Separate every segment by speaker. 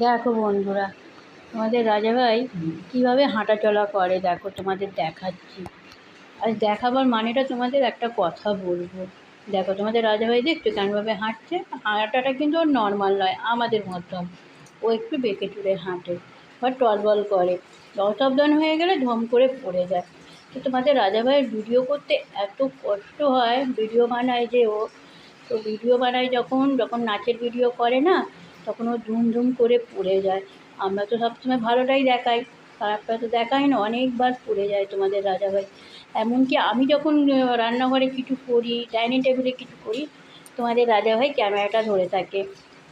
Speaker 1: দেখো বন্ধুরা, তোমাদের রাজাভাই কীভাবে হাঁটাচলা করে দেখো, তোমাদের দেখাচ্ছি। আর দেখাবার মানেটা তোমাদের একটা কথা বলবো। দেখো তোমাদের রাজাভাই দেখছো কেমনভাবে হাঁটছে। হাঁটাটা কিন্তু ওর নর্মাল নয়, আমাদের মতন। ও একটু বেঁকে চুড়ে হাঁটে বা টলবল করে, অসাবধান হয়ে গেলে ধম করে পড়ে যায়। তো তোমাদের রাজাভাইয়ের ভিডিও করতে এত কষ্ট হয়, ভিডিও বানায় যে ও, তো ভিডিও বানায় যখন যখন নাচের ভিডিও করে না, তখন ও ধুম করে পড়ে যায়। আমরা তো সবসময় ভালোটাই দেখাই, খারাপটা তো দেখাই না, অনেকবার পড়ে যায় তোমাদের রাজাভাই। এমনকি আমি যখন রান্নাঘরে কিছু করি, ডাইনিং টেবিলে কিছু করি, তোমাদের রাজাভাই ক্যামেরাটা ধরে থাকে,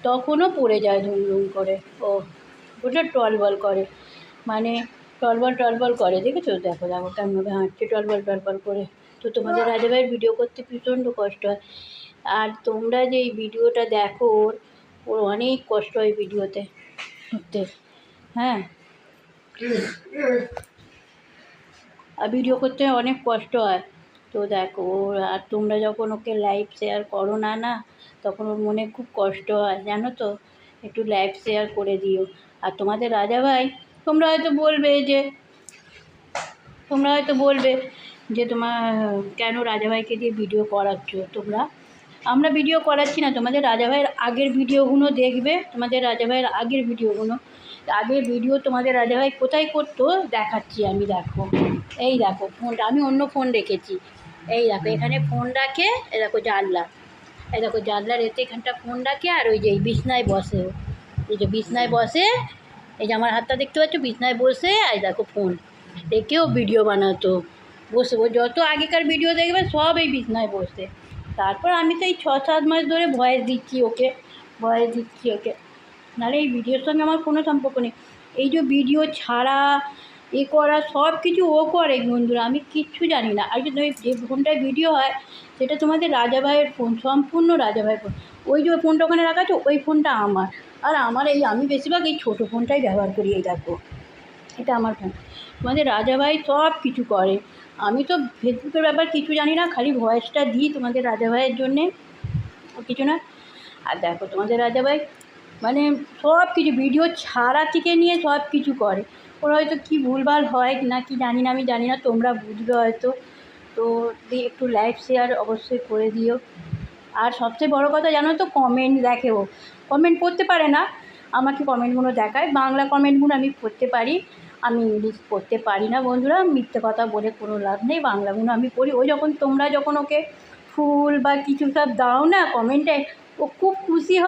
Speaker 1: তখনও পড়ে যায় ধুম করে। ও ওটা টলবল করে, মানে টলবল করে, দেখেছো? দেখো দেখো কেমনভাবে হাঁটছে টলবল করে। তো তোমাদের রাজাভাইয়ের ভিডিও করতে প্রচণ্ড কষ্ট হয়। আর তোমরা যে এই ভিডিওটা দেখো, ওর ওর অনেক কষ্ট হয় ভিডিওতে করতে, হ্যাঁ। আর ভিডিও করতে অনেক কষ্ট হয়। তো দেখো আর তোমরা যখন ওকে লাইভ শেয়ার করো না না, তখন ওর মনে খুব কষ্ট হয়, জানো তো। একটু লাইভ শেয়ার করে দিও। আর তোমাদের রাজাভাই, তোমরা হয়তো বলবে যে তোমার কেন রাজাভাইকে দিয়ে ভিডিও করাচ্ছ তোমরা। আমরা ভিডিও করাচ্ছি না, তোমাদের রাজাভাইয়ের আগের ভিডিওগুলো দেখবে, তোমাদের রাজাভাইয়ের আগের ভিডিও তোমাদের রাজাভাই কোথায় করতো দেখাচ্ছি আমি। দেখো, এই দেখো ফোনটা, আমি অন্য ফোন রেখেছি। এই দেখো এখানে ফোন রাখে, এই দেখো জানলা, এই দেখো জানলার এতে এখানটা ফোন রাখে। আর ওই যে এই বিছনায় বসে, এই যে বিছনায় বসে, এই যে আমার হাতটা দেখতে পাচ্ছ, বিছনায় বসে এই দেখো ফোন রেখেও ভিডিও বানাতো। বসে যত আগেকার ভিডিও দেখবে সব এই বিছনায় বসে। তারপর আমি তো এই 6-7 মাস ধরে ভয়েস দিচ্ছি ওকে, নাহলে এই ভিডিওর সঙ্গে আমার কোনো সম্পর্ক নেই। এই যে ভিডিও ছাড়া করা সব কিছু ও করে বন্ধুরা, আমি কিচ্ছু জানি না। আর যে ফোনটায় ভিডিও হয় সেটা তোমাদের রাজাভাইয়ের ফোন, সম্পূর্ণ রাজাভাইয়ের ফোন। ওই যে ফোনটা ওখানে রাখা আছে, ওই ফোনটা আমার। আর আমি বেশিরভাগ এই ছোটো ফোনটাই ব্যবহার করি। এই দেখো এটা আমার ফোন। তোমাদের রাজাভাই সব কিছু করে। আমি তো ফেসবুকের ব্যাপার কিছু জানি না, খালি ভয়েসটা দিই তোমাদের রাজাভাইয়ের জন্যে, কিছু না। আর দেখো তোমাদের রাজাভাই মানে সব কিছু ভিডিও ছাড়া থেকে নিয়ে সব কিছু করে। ওর হয়তো কী ভুলভাল হয় না কি জানি না, আমি জানি না, তোমরা বুঝবে হয়তো। তো একটু লাইভ শেয়ার অবশ্যই করে দিও। আর সবচেয়ে বড় কথা জানো তো, কমেন্ট দেখে ও, কমেন্ট পড়তে পারে না, আমাকে কমেন্টগুলো দেখায়। বাংলা কমেন্টগুলো আমি পড়তে পারি, আমি ইংলিশ পড়তে পারি না বন্ধুরা, মিথ্যে কথা বলে কোনো লাভ নেই। বাংলাগুলো আমি পড়ি। ওই তোমরা যখন ওকে ফুল বা কিছু সব দাও না কমেন্টে, ও খুব খুশি হয়।